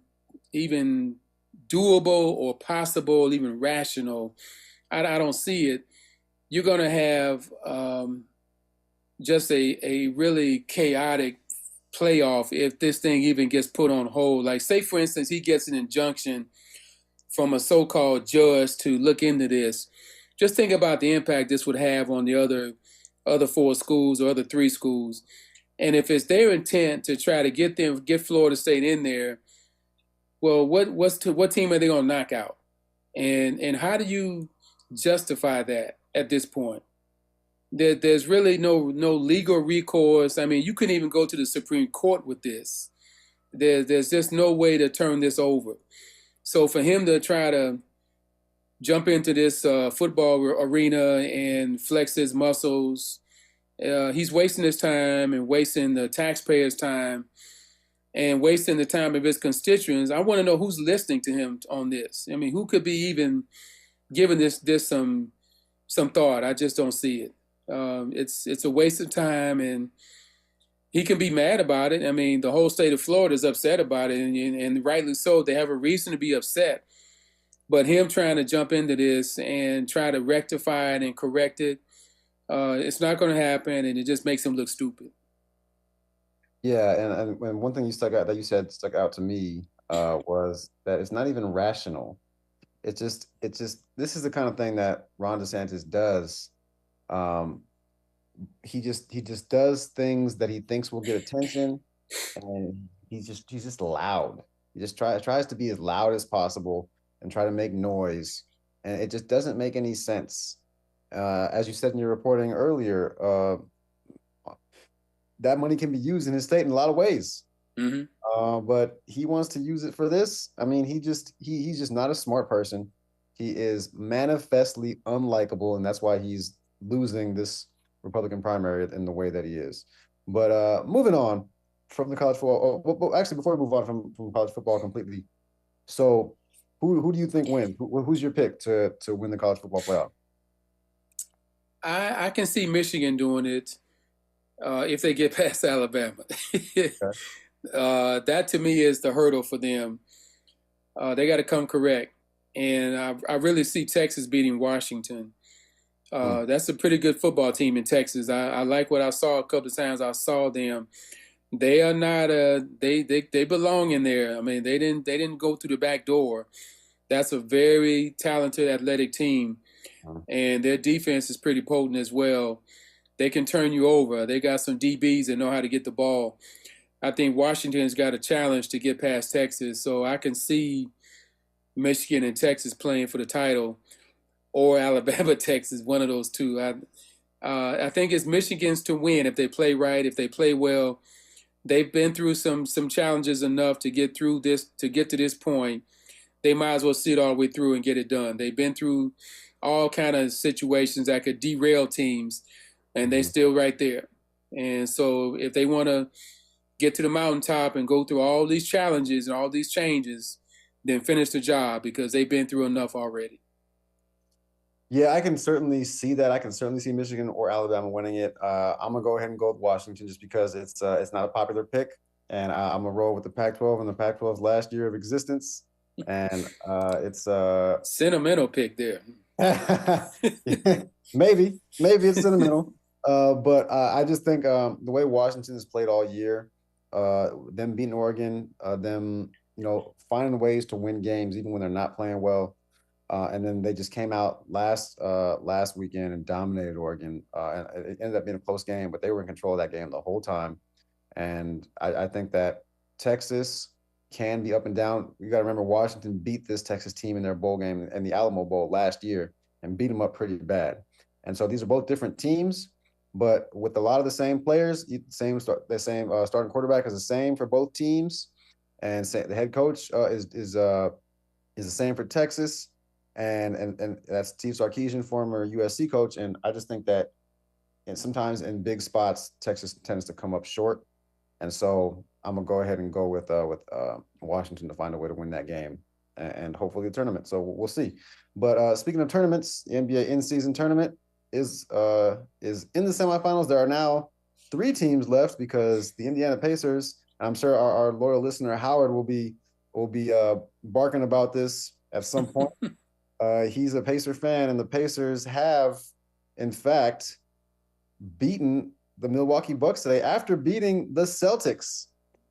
Speaker 9: doable or possible, even rational. I don't see it. You're going to have just a really chaotic playoff if this thing even gets put on hold. Like, say, for instance, he gets an injunction from a so-called judge to look into this. Just think about the impact this would have on the other 4 schools or other 3 schools. And if it's their intent to try to get Florida State in there, well, what team are they going to knock out? And how do you justify that at this point? There's really no legal recourse. I mean, you couldn't even go to the Supreme Court with this. There's just no way to turn this over. So for him to try to jump into this football arena and flex his muscles, he's wasting his time and wasting the taxpayers' time and wasting the time of his constituents. I want to know who's listening to him on this. I mean, who could be even giving this some thought? I just don't see it. It's a waste of time, and he can be mad about it. I mean, the whole state of Florida is upset about it, and rightly so. They have a reason to be upset. But him trying to jump into this and try to rectify it and correct it, it's not going to happen, and it just makes him look stupid.
Speaker 3: Yeah, and one thing stuck out to me was that it's not even rational. It's just this is the kind of thing that Ron DeSantis does. He just does things that he thinks will get attention, and he's just loud. He just tries to be as loud as possible and try to make noise, and it just doesn't make any sense. As you said in your reporting earlier, that money can be used in his state in a lot of ways.
Speaker 9: Mm-hmm.
Speaker 3: But he wants to use it for this. I mean, he's just not a smart person. He is manifestly unlikable, and that's why he's losing this Republican primary in the way that he is. But moving on from the college football, actually, before we move on from college football completely, so who do you think wins? Who's your pick to win the college football playoff?
Speaker 9: I can see Michigan doing it if they get past Alabama. Okay. That to me is the hurdle for them. They got to come correct. And I really see Texas beating Washington. That's a pretty good football team in Texas. I like what I saw a couple of times. I saw them. They are not they belong in there. I mean, they didn't go through the back door. That's a very talented athletic team. And their defense is pretty potent as well. They can turn you over. They got some DBs that know how to get the ball. I think Washington's got a challenge to get past Texas. So I can see Michigan and Texas playing for the title, or Alabama, Texas, one of those two. I think it's Michigan's to win if they play right, if they play well. They've been through some challenges enough to get through this, to get to this point. They might as well see it all the way through and get it done. They've been through all kind of situations that could derail teams, and they're still right there. And so if they want to get to the mountaintop and go through all these challenges and all these changes, then finish the job, because they've been through enough already.
Speaker 3: Yeah, I can certainly see that. I can certainly see Michigan or Alabama winning it. I'm gonna go ahead and go with Washington just because it's not a popular pick, and I'm gonna roll with the Pac-12 and the Pac-12's last year of existence, and it's
Speaker 9: sentimental pick there.
Speaker 3: Maybe it's sentimental, but I just think the way Washington has played all year, them beating Oregon, them finding ways to win games even when they're not playing well. And then they just came out last weekend and dominated Oregon. And it ended up being a close game, but they were in control of that game the whole time. And I think that Texas can be up and down. You got to remember, Washington beat this Texas team in their bowl game in the Alamo Bowl last year and beat them up pretty bad. And so these are both different teams, but with a lot of the same players, the same starting quarterback is the same for both teams, and the head coach is the same for Texas. And that's Steve Sarkisian, former USC coach. And I just think that sometimes in big spots, Texas tends to come up short. And so I'm going to go ahead and go with Washington to find a way to win that game and hopefully the tournament. So we'll see. But speaking of tournaments, the NBA in-season tournament is in the semifinals. There are now 3 teams left because the Indiana Pacers, I'm sure our loyal listener Howard will be barking about this at some point. He's a Pacer fan, and the Pacers have, in fact, beaten the Milwaukee Bucks today after beating the Celtics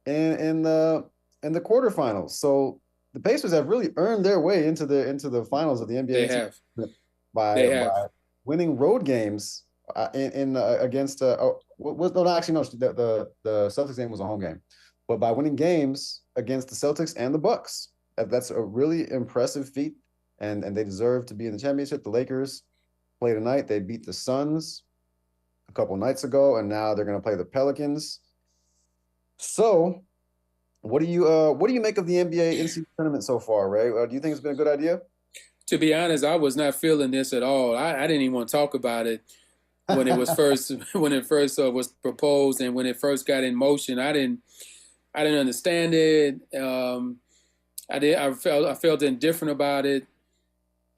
Speaker 3: in the quarterfinals. So the Pacers have really earned their way into the finals of the NBA.
Speaker 9: They have
Speaker 3: by winning road games against the Celtics game was a home game, but by winning games against the Celtics and the Bucks. That's a really impressive feat. and they deserve to be in the championship. The Lakers play tonight. They beat the Suns a couple nights ago, and now they're going to play the Pelicans. So, what do you make of the NBA in-season tournament so far, Ray? Do you think it's been a good idea?
Speaker 9: To be honest, I was not feeling this at all. I didn't even want to talk about it when it was first was proposed and when it first got in motion. I didn't understand it. I felt indifferent about it.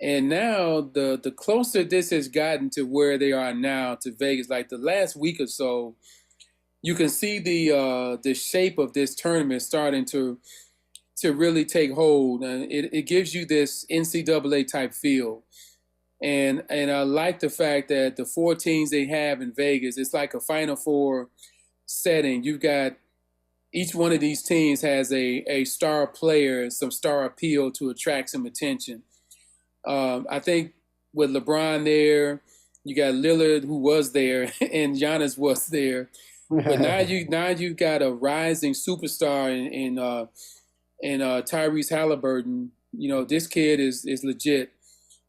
Speaker 9: And now the closer this has gotten to where they are now to Vegas, like the last week or so, you can see the shape of this tournament starting to really take hold. And it gives you this NCAA type feel. And I like the fact that the 4 teams they have in Vegas, it's like a Final Four setting. You've got each one of these teams has a star player, some star appeal to attract some attention. I think with LeBron there, you got Lillard who was there and Giannis was there. But now you've got a rising superstar in Tyrese Halliburton. You know, this kid is legit.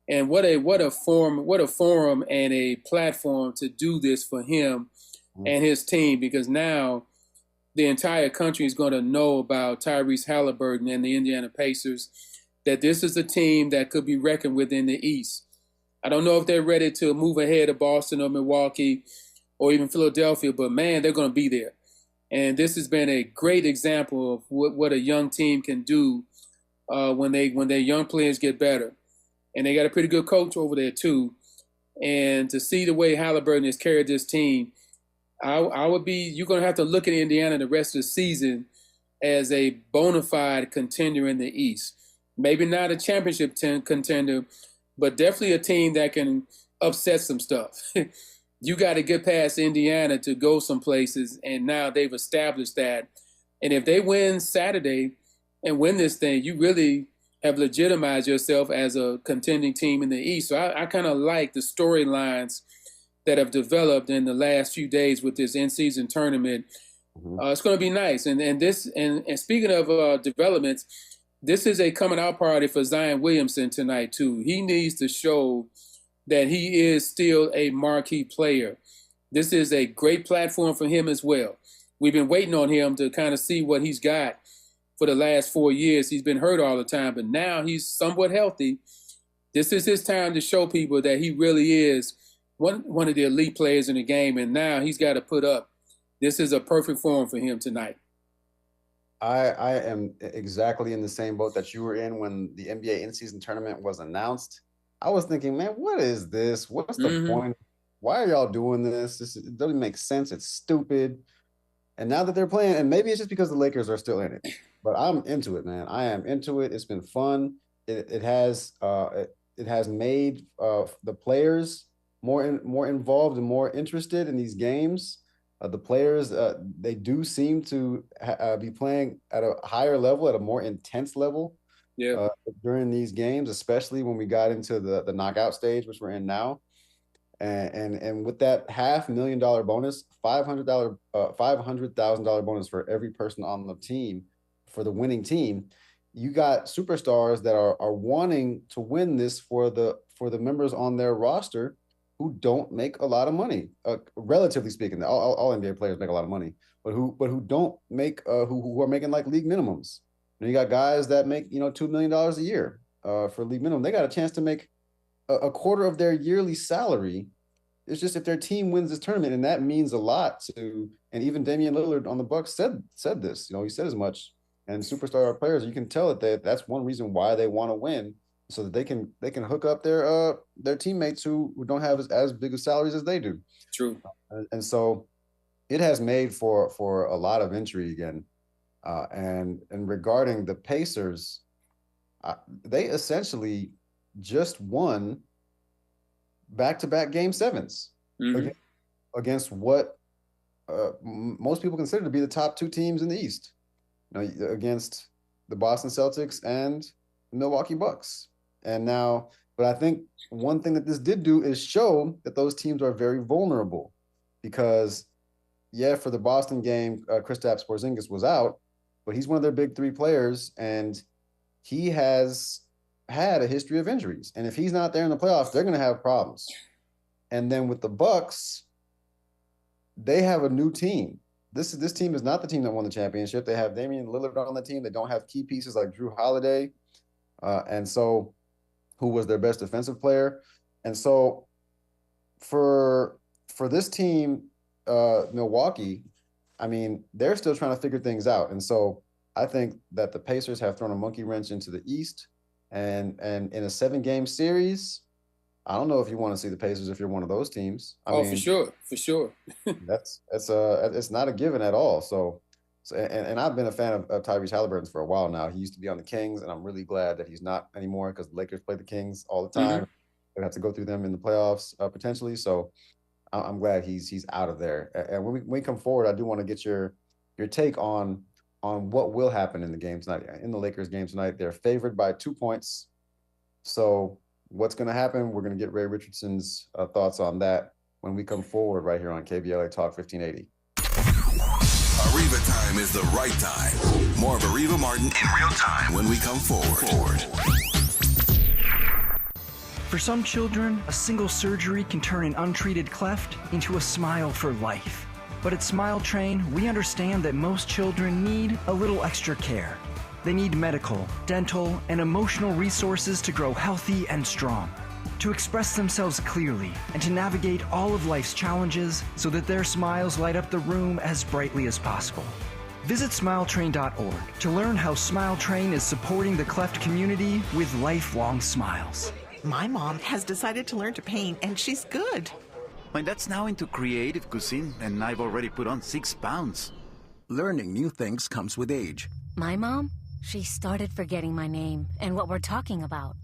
Speaker 9: And what a forum and a platform to do this for him and his team, because now the entire country is going to know about Tyrese Halliburton and the Indiana Pacers, that this is a team that could be reckoned with in the East. I don't know if they're ready to move ahead of Boston or Milwaukee or even Philadelphia, but man, they're going to be there. And this has been a great example of what a young team can do when their young players get better. And they got a pretty good coach over there too. And to see the way Halliburton has carried this team, you're going to have to look at Indiana the rest of the season as a bona fide contender in the East. Maybe not a championship contender, but definitely a team that can upset some stuff. You got to get past Indiana to go some places, and now they've established that. And if they win Saturday and win this thing, you really have legitimized yourself as a contending team in the East. So I kind of like the storylines that have developed in the last few days with this in-season tournament. It's going to be nice. And speaking of developments, this is a coming out party for Zion Williamson tonight too. He needs to show that he is still a marquee player. This is a great platform for him as well. We've been waiting on him to kind of see what he's got for the last 4 years. He's been hurt all the time, but now he's somewhat healthy. This is his time to show people that he really is one of the elite players in the game, and now he's got to put up. This is a perfect forum for him tonight.
Speaker 3: I am exactly in the same boat that you were in when the NBA in-season tournament was announced. I was thinking, man, what is this? What's the point? Why are y'all doing this? It doesn't make sense. It's stupid. And now that they're playing, and maybe it's just because the Lakers are still in it, but I'm into it, man. I am into it. It's been fun. It has made the players more involved and more interested in these games. The players, they do seem to be playing at a higher level, at a more intense level during these games, especially when we got into the knockout stage, which we're in now. And with that $500,000 bonus, $500,000 bonus for every person on the team, for the winning team, you got superstars that are wanting to win this for the members on their roster who don't make a lot of money, relatively speaking. All NBA players make a lot of money, but who don't make who are making like league minimums. You got guys that make $2 million a year for league minimum. They got a chance to make a quarter of their yearly salary. It's just if their team wins this tournament, and that means a lot to. And even Damian Lillard on the Bucks said this. He said as much. And superstar players, you can tell that that's one reason why they want to win, so that they can hook up their teammates who don't have as big of salaries as they do.
Speaker 9: True.
Speaker 3: And so it has made for a lot of intrigue. And regarding the Pacers, they essentially just won back-to-back Game 7s against what most people consider to be the top 2 teams in the East, against the Boston Celtics and the Milwaukee Bucks. And now, but I think one thing that this did do is show that those teams are very vulnerable, because for the Boston game, Kristaps Porzingis was out, but he's one of their big 3 players, and he has had a history of injuries. And if he's not there in the playoffs, they're going to have problems. And then with the Bucks, they have a new team. This team is not the team that won the championship. They have Damian Lillard on the team. They don't have key pieces like Drew Holiday, who was their best defensive player. And so for this team, Milwaukee, I mean, they're still trying to figure things out. And so I think that the Pacers have thrown a monkey wrench into the East. And in a 7-game series, I don't know if you want to see the Pacers if you're one of those teams. I mean,
Speaker 9: for sure.
Speaker 3: it's not a given at all. So I've been a fan of Tyrese Halliburton for a while now. He used to be on the Kings, and I'm really glad that he's not anymore because the Lakers play the Kings all the time. They have to go through them in the playoffs potentially. So I'm glad he's out of there. And when we come forward, I do want to get your take on what will happen in the game tonight. In the Lakers game tonight, they're favored by 2 points. So what's going to happen? We're going to get Ray Richardson's thoughts on that when we come forward right here on KBLA Talk 1580.
Speaker 4: Areva time is the right time. More of Areva Martin in real time when we come forward.
Speaker 17: For some children, a single surgery can turn an untreated cleft into a smile for life. But at Smile Train, we understand that most children need a little extra care. They need medical, dental, and emotional resources to grow healthy and strong, to express themselves clearly, and to navigate all of life's challenges so that their smiles light up the room as brightly as possible. Visit smiletrain.org to learn how Smile Train is supporting the cleft community with lifelong smiles.
Speaker 18: My mom has decided to learn to paint, and she's good.
Speaker 19: My dad's now into creative cuisine, and I've already put on 6 pounds.
Speaker 20: Learning new things comes with age.
Speaker 21: My mom? She started forgetting my name and what we're talking about.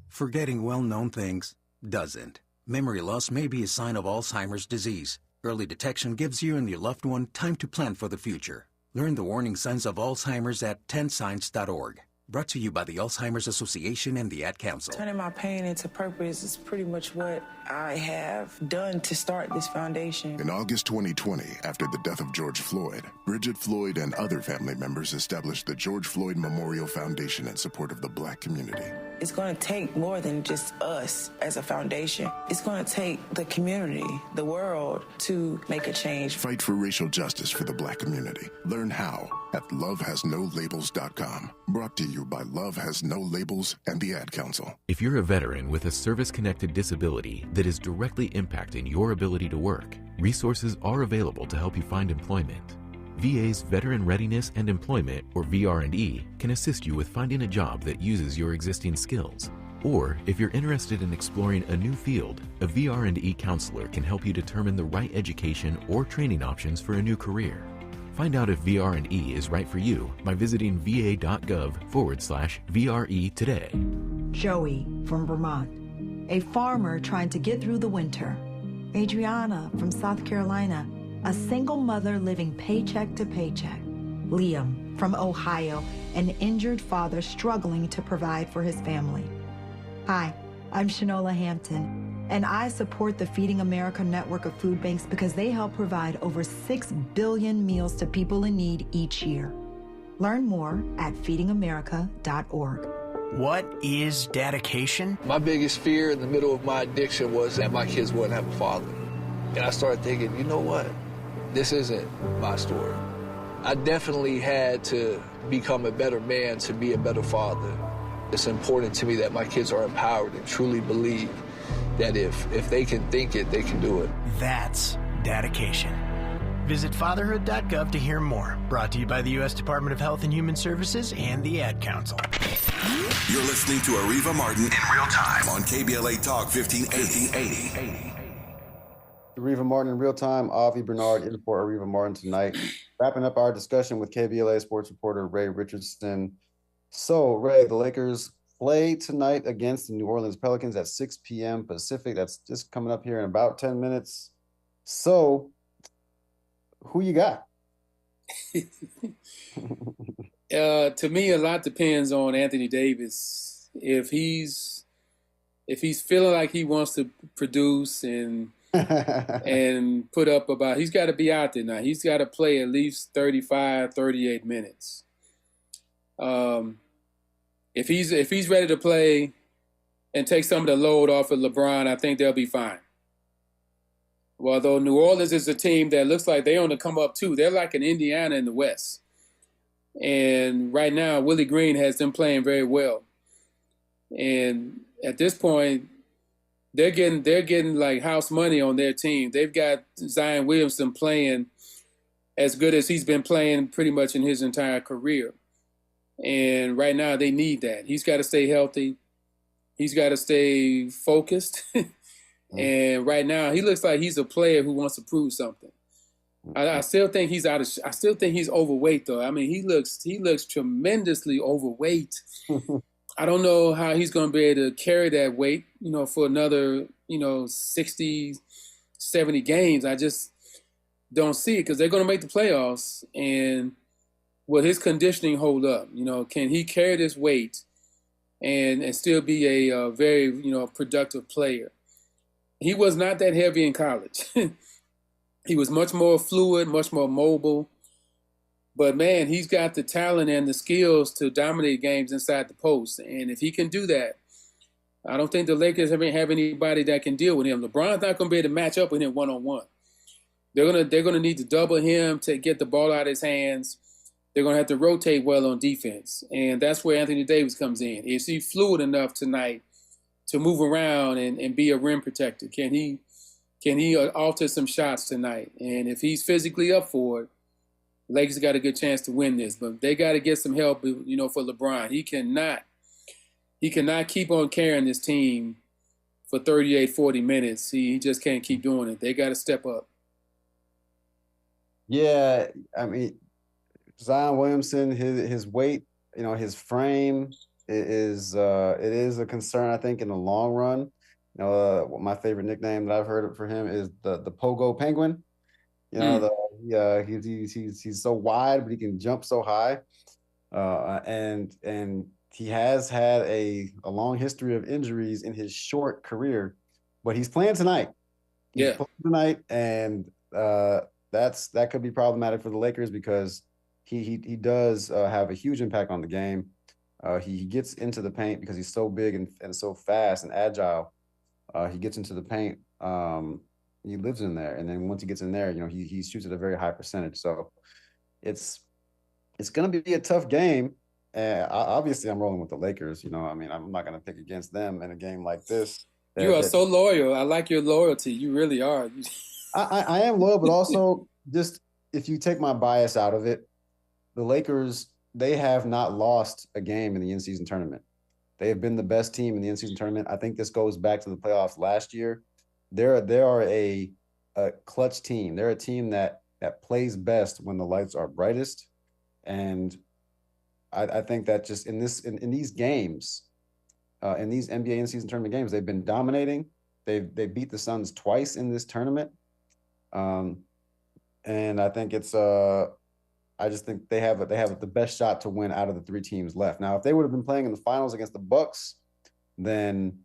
Speaker 20: Forgetting well-known things doesn't. Memory loss may be a sign of Alzheimer's disease. Early detection gives you and your loved one time to plan for the future. Learn the warning signs of Alzheimer's at 10signs.org. Brought to you by the Alzheimer's Association and the Ad Council.
Speaker 22: Turning my pain into purpose is pretty much what I have done to start this foundation.
Speaker 23: In August 2020, after the death of George Floyd, Bridget Floyd and other family members established the George Floyd Memorial Foundation in support of the Black community.
Speaker 22: It's going to take more than just us as a foundation. It's going to take the community, the world, to make a change.
Speaker 23: Fight for racial justice for the Black community. Learn how at lovehasnolabels.com. Brought to you by Love Has No Labels and the Ad Council.
Speaker 24: If you're a veteran with a service-connected disability that is directly impacting your ability to work, resources are available to help you find employment. VA's Veteran Readiness and Employment, or VR&E, can assist you with finding a job that uses your existing skills. Or, if you're interested in exploring a new field, a VR&E counselor can help you determine the right education or training options for a new career. Find out if VR&E is right for you by visiting va.gov/VRE today.
Speaker 25: Joey from Vermont, a farmer trying to get through the winter. Adriana from South Carolina, a single mother living paycheck to paycheck. Liam from Ohio, an injured father struggling to provide for his family. Hi, I'm Shanola Hampton, and I support the Feeding America network of food banks because they help provide over 6 billion meals to people in need each year. Learn more at feedingamerica.org.
Speaker 26: What is dedication?
Speaker 27: My biggest fear in the middle of my addiction was that my kids wouldn't have a father. And I started thinking, you know what? This isn't my story. I definitely had to become a better man to be a better father. It's important to me that my kids are empowered and truly believe that if they can think it, they can do it.
Speaker 26: That's dedication. Visit fatherhood.gov to hear more. Brought to you by the U.S. Department of Health and Human Services and the Ad Council.
Speaker 4: You're listening to Areva Martin in real time on KBLA Talk 1580.
Speaker 3: Areva Martin in real time. Avi Bernard in for Areva Martin tonight. Wrapping up our discussion with KBLA sports reporter Ray Richardson. So, Ray, the Lakers play tonight against the New Orleans Pelicans at 6 p.m. Pacific. That's just coming up here in about 10 minutes. So, who you got?
Speaker 9: To me, a lot depends on Anthony Davis. If he's feeling like he wants to produce and put up about, he's got to be out there now. He's got to play at least 35, 38 minutes. If he's ready to play and take some of the load off of LeBron, I think they'll be fine. Well, though New Orleans is a team that looks like they on the come up too. They're like an Indiana in the West. And right now, Willie Green has them playing very well. And at this point, they're getting like house money on their team. They've got Zion Williamson playing as good as he's been playing pretty much in his entire career. And right now, they need that. He's got to stay healthy. He's got to stay focused. And right now, he looks like he's a player who wants to prove something. I still think he's I still think he's overweight, though. I mean, he looks tremendously overweight. I don't know how he's going to be able to carry that weight, for another, 60, 70 games. I just don't see it because they're going to make the playoffs. And will his conditioning hold up? Can he carry this weight and still be a very, productive player? He was not that heavy in college. He was much more fluid, much more mobile. But, man, he's got the talent and the skills to dominate games inside the post. And if he can do that, I don't think the Lakers have anybody that can deal with him. LeBron's not going to be able to match up with him one-on-one. They're gonna need to double him to get the ball out of his hands. They're going to have to rotate well on defense. And that's where Anthony Davis comes in. Is he fluid enough tonight to move around and be a rim protector? Can he alter some shots tonight? And if he's physically up for it, Lakers got a good chance to win this. But they got to get some help, for LeBron. He cannot keep on carrying this team for 38, 40 minutes. He just can't keep doing it. They got to step up.
Speaker 3: Yeah, I mean, Zion Williamson, his weight, his frame it is a concern, I think, in the long run. My favorite nickname that I've heard for him is the Pogo Penguin. He's so wide, but he can jump so high. And he has had a long history of injuries in his short career, but he's playing tonight. He's playing tonight, and that could be problematic for the Lakers because he does have a huge impact on the game. He gets into the paint because he's so big and so fast and agile. He gets into the paint. He lives in there, and then once he gets in there, he shoots at a very high percentage. So it's going to be a tough game. And obviously, I'm rolling with the Lakers. I'm not going to pick against them in a game like this.
Speaker 9: You are so loyal. I like your loyalty. You really are.
Speaker 3: I am loyal, but also just if you take my bias out of it, the Lakers, they have not lost a game in the in-season tournament. They have been the best team in the in-season tournament. I think this goes back to the playoffs last year. They are a clutch team. They're a team that plays best when the lights are brightest. And I think that just in these games, in these NBA in-season tournament games, they've been dominating. They beat the Suns twice in this tournament. And I think I just think they have the best shot to win out of the three teams left. Now, if they would have been playing in the finals against the Bucks, then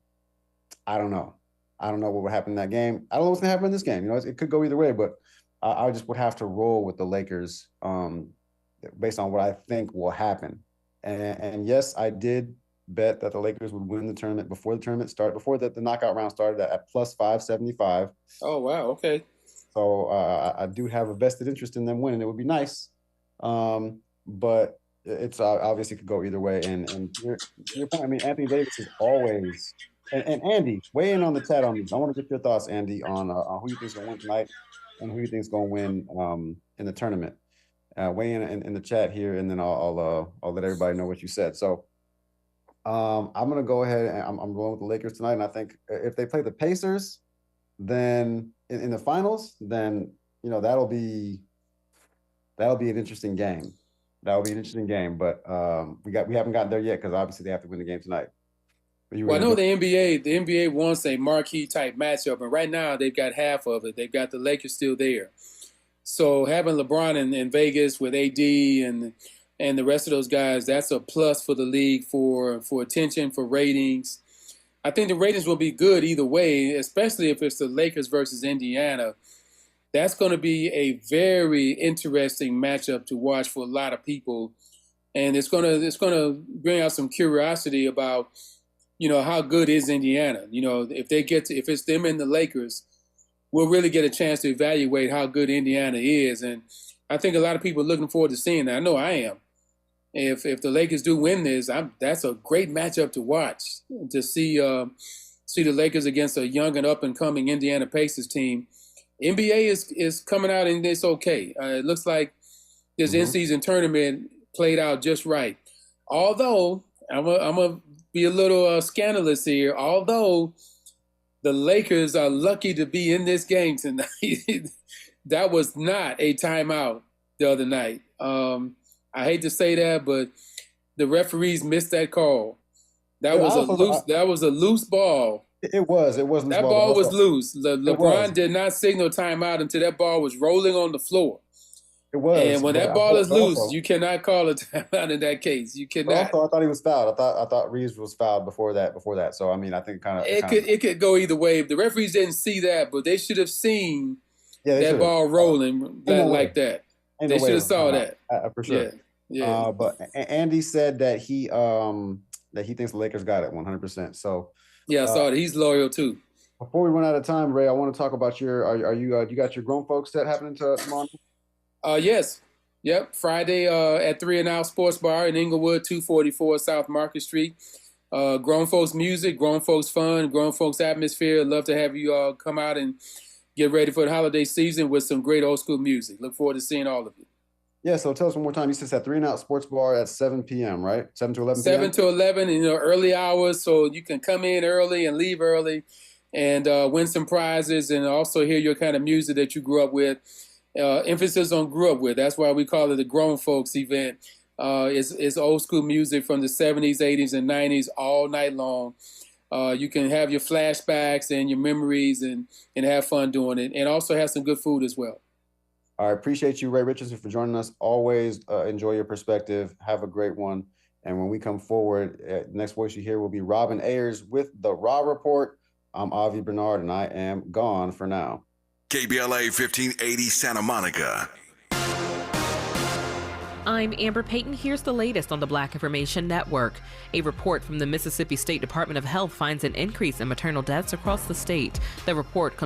Speaker 3: I don't know. I don't know what would happen in that game. I don't know what's going to happen in this game. It could go either way, but I just would have to roll with the Lakers based on what I think will happen. And yes, I did bet that the Lakers would win the tournament before the tournament started, before the knockout round started at plus 575.
Speaker 9: Oh, wow. Okay.
Speaker 3: So I do have a vested interest in them winning. It would be nice. But it's obviously could go either way. And to your point, Anthony Davis is always and Andy, weigh in on the chat on these. I want to get your thoughts, Andy, on who you think is going to win tonight and who you think is going to win in the tournament. Weigh in the chat here, and then I'll let everybody know what you said. So I'm going to go ahead and I'm rolling with the Lakers tonight. And I think if they play the Pacers, then in the finals, then that'll be an interesting game. That'll be an interesting game. But we haven't gotten there yet because obviously they have to win the game tonight.
Speaker 9: Well, I know the NBA wants a marquee type matchup, and right now they've got half of it. They've got the Lakers still there. So having LeBron in Vegas with AD and the rest of those guys, that's a plus for the league for attention, for ratings. I think the ratings will be good either way, especially if it's the Lakers versus Indiana. That's going to be a very interesting matchup to watch for a lot of people And it's gonna bring out some curiosity about, how good is Indiana? If it's them and the Lakers, we'll really get a chance to evaluate how good Indiana is. And I think a lot of people are looking forward to seeing that. I know I am. If the Lakers do win this, that's a great matchup to watch, to see the Lakers against a young and up and coming Indiana Pacers team. NBA is coming out and it's okay. It looks like this in-season tournament played out just right. Although I'm gonna be a little scandalous here. Although the Lakers are lucky to be in this game tonight. That was not a timeout the other night. I hate to say that, but the referees missed that call. That was a loose ball.
Speaker 3: It was.
Speaker 9: That ball was loose. LeBron did not signal timeout until that ball was rolling on the floor.
Speaker 3: It was.
Speaker 9: And when that ball is loose, you cannot call a timeout in that case. You cannot.
Speaker 3: Also, I thought he was fouled. I thought Reeves was fouled before that. So I mean, I think
Speaker 9: it could go either way. The referees didn't see that, but they should have seen that ball rolling like that. They should have saw that
Speaker 3: for sure.
Speaker 9: Yeah.
Speaker 3: But Andy said that he thinks the Lakers got it 100%. So
Speaker 9: yeah, I saw that. He's loyal too.
Speaker 3: Before we run out of time, Ray, I want to talk about you got your grown folks set happening tomorrow?
Speaker 9: Yes. Yep. Friday at 3 and Out Sports Bar in Inglewood, 244 South Market Street. Grown folks music, grown folks fun, grown folks atmosphere. I'd love to have you all come out and get ready for the holiday season with some great old school music. Look forward to seeing all of you.
Speaker 3: Yeah, so tell us one more time. You said it's at 3 and Out Sports Bar at 7 p.m., right? 7 to 11 p.m.?
Speaker 9: 7 to 11, early hours, so you can come in early and leave early and win some prizes and also hear your kind of music that you grew up with. Emphasis on grew up with. That's why we call it a grown folks event. It's old school music from the 70s, 80s, and 90s all night long. You can have your flashbacks and your memories and have fun doing it, and also have some good food as well.
Speaker 3: I appreciate you, Ray Richardson, for joining us. Always enjoy your perspective. Have a great one. And when we come forward, next voice you hear will be Robin Ayers with The Raw Report. I'm Avi Bernard, and I am gone for now.
Speaker 4: KBLA 1580 Santa Monica.
Speaker 5: I'm Amber Payton. Here's the latest on the Black Information Network. A report from the Mississippi State Department of Health finds an increase in maternal deaths across the state. The report comes